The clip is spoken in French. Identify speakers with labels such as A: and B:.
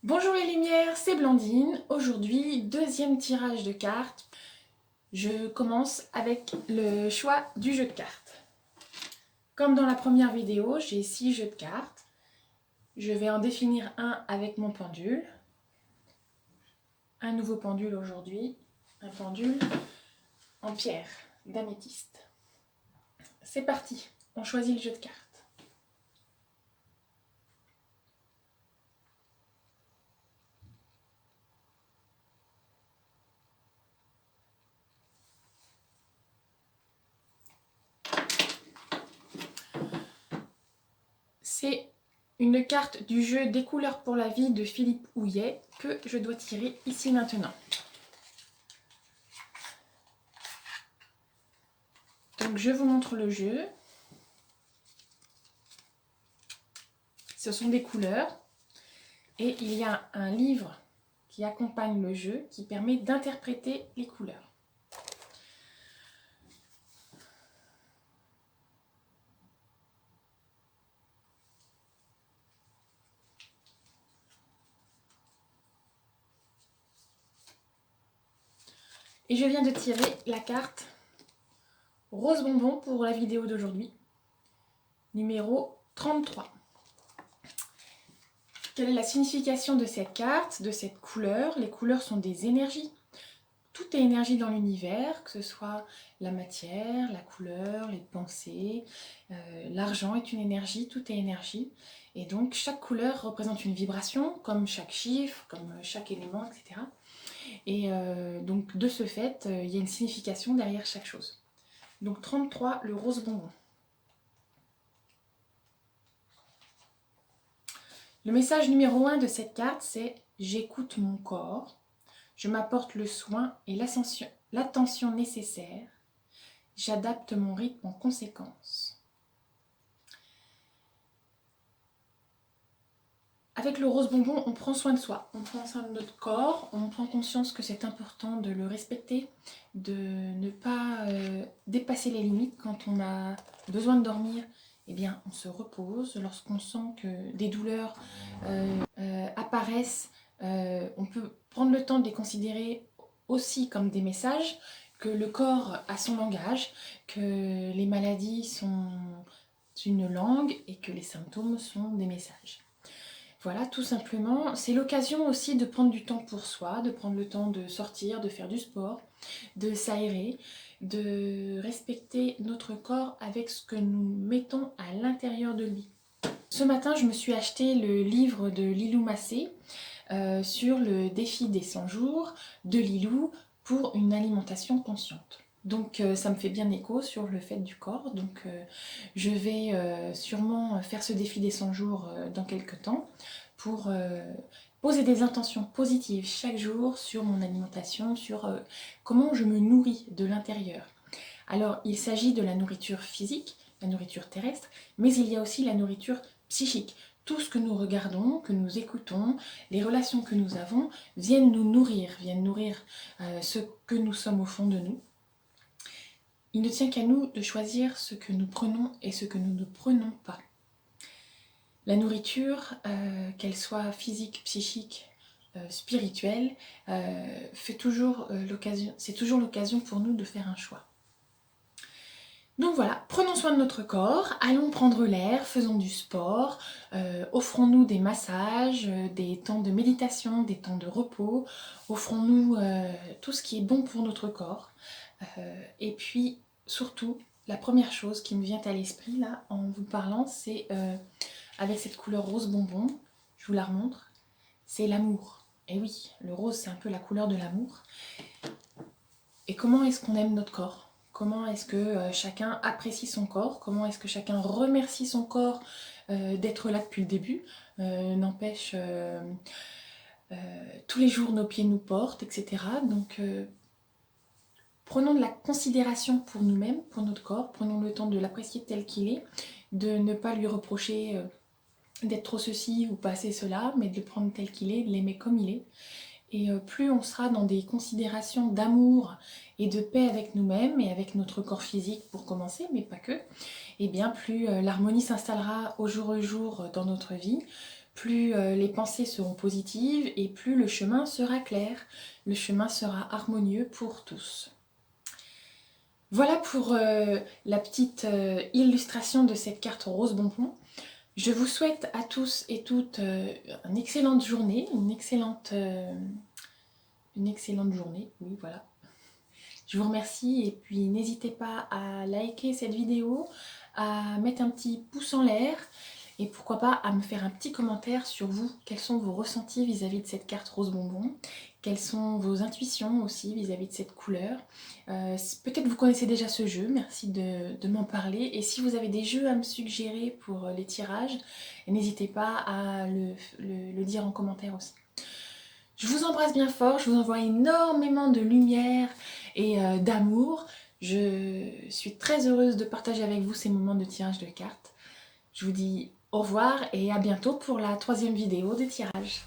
A: Bonjour les lumières, c'est Blandine. Aujourd'hui, deuxième tirage de cartes. Je commence avec le choix du jeu de cartes. Comme dans la première vidéo, j'ai 6 jeux de cartes. Je vais en définir un avec mon pendule. Un nouveau pendule aujourd'hui, un pendule en pierre d'améthyste. C'est parti, on choisit le jeu de cartes. C'est une carte du jeu Des couleurs pour la vie de Philippe Houillet que je dois tirer ici maintenant. Donc je vous montre le jeu. Ce sont des couleurs et il y a un livre qui accompagne le jeu qui permet d'interpréter les couleurs. Et je viens de tirer la carte Rose Bonbon pour la vidéo d'aujourd'hui, numéro 33. Quelle est la signification de cette carte, de cette couleur? Les couleurs sont des énergies. Tout est énergie dans l'univers, que ce soit la matière, la couleur, les pensées. L'argent est une énergie, tout est énergie. Et donc chaque couleur représente une vibration, comme chaque chiffre, comme chaque élément, etc. Et donc de ce fait, il y a une signification derrière chaque chose. Donc 33, le rose bonbon. Le message numéro 1 de cette carte, c'est « J'écoute mon corps, je m'apporte le soin et l'attention nécessaire, j'adapte mon rythme en conséquence ». Avec le rose bonbon, on prend soin de soi, on prend soin de notre corps, on prend conscience que c'est important de le respecter, de ne pas dépasser les limites. Quand on a besoin de dormir, eh bien, on se repose. Lorsqu'on sent que des douleurs apparaissent, on peut prendre le temps de les considérer aussi comme des messages, que le corps a son langage, que les maladies sont une langue et que les symptômes sont des messages. Voilà, tout simplement. C'est l'occasion aussi de prendre du temps pour soi, de prendre le temps de sortir, de faire du sport, de s'aérer, de respecter notre corps avec ce que nous mettons à l'intérieur de lui. Ce matin, je me suis acheté le livre de Lilou Massé sur le défi des 100 jours de Lilou pour une alimentation consciente. Donc ça me fait bien écho sur le fait du corps, donc je vais sûrement faire ce défi des 100 jours dans quelques temps pour poser des intentions positives chaque jour sur mon alimentation, sur comment je me nourris de l'intérieur. Alors il s'agit de la nourriture physique, la nourriture terrestre, mais il y a aussi la nourriture psychique. Tout ce que nous regardons, que nous écoutons, les relations que nous avons viennent nous nourrir, ce que nous sommes au fond de nous. Il ne tient qu'à nous de choisir ce que nous prenons et ce que nous ne prenons pas. La nourriture, qu'elle soit physique, psychique, spirituelle, c'est toujours l'occasion pour nous de faire un choix. Donc voilà, prenons soin de notre corps, allons prendre l'air, faisons du sport, offrons-nous des massages, des temps de méditation, des temps de repos, offrons-nous tout ce qui est bon pour notre corps. Et puis surtout, la première chose qui me vient à l'esprit là en vous parlant, c'est avec cette couleur rose bonbon, je vous la remontre, c'est l'amour. Et oui, le rose c'est un peu la couleur de l'amour. Et comment est-ce qu'on aime notre corps ? Comment est-ce que chacun apprécie son corps? Comment est-ce que chacun remercie son corps d'être là depuis le début? N'empêche, tous les jours nos pieds nous portent, etc. Donc prenons de la considération pour nous-mêmes, pour notre corps. Prenons le temps de l'apprécier tel qu'il est, de ne pas lui reprocher d'être trop ceci ou pas assez cela, mais de le prendre tel qu'il est, de l'aimer comme il est. Et plus on sera dans des considérations d'amour et de paix avec nous-mêmes et avec notre corps physique pour commencer, mais pas que, et bien plus l'harmonie s'installera au jour dans notre vie, plus les pensées seront positives et plus le chemin sera clair, le chemin sera harmonieux pour tous. Voilà pour la petite illustration de cette carte rose bonbon. Je vous souhaite à tous et toutes une excellente journée, une excellente journée, oui voilà. Je vous remercie et puis n'hésitez pas à liker cette vidéo, à mettre un petit pouce en l'air et pourquoi pas à me faire un petit commentaire sur vous. Quels sont vos ressentis vis-à-vis de cette carte rose bonbon? Quelles sont vos intuitions aussi vis-à-vis de cette couleur? Peut-être vous connaissez déjà ce jeu, merci de m'en parler. Et si vous avez des jeux à me suggérer pour les tirages, n'hésitez pas à le dire en commentaire aussi. Je vous embrasse bien fort, je vous envoie énormément de lumière et d'amour. Je suis très heureuse de partager avec vous ces moments de tirage de cartes. Je vous dis au revoir et à bientôt pour la 3e vidéo des tirages.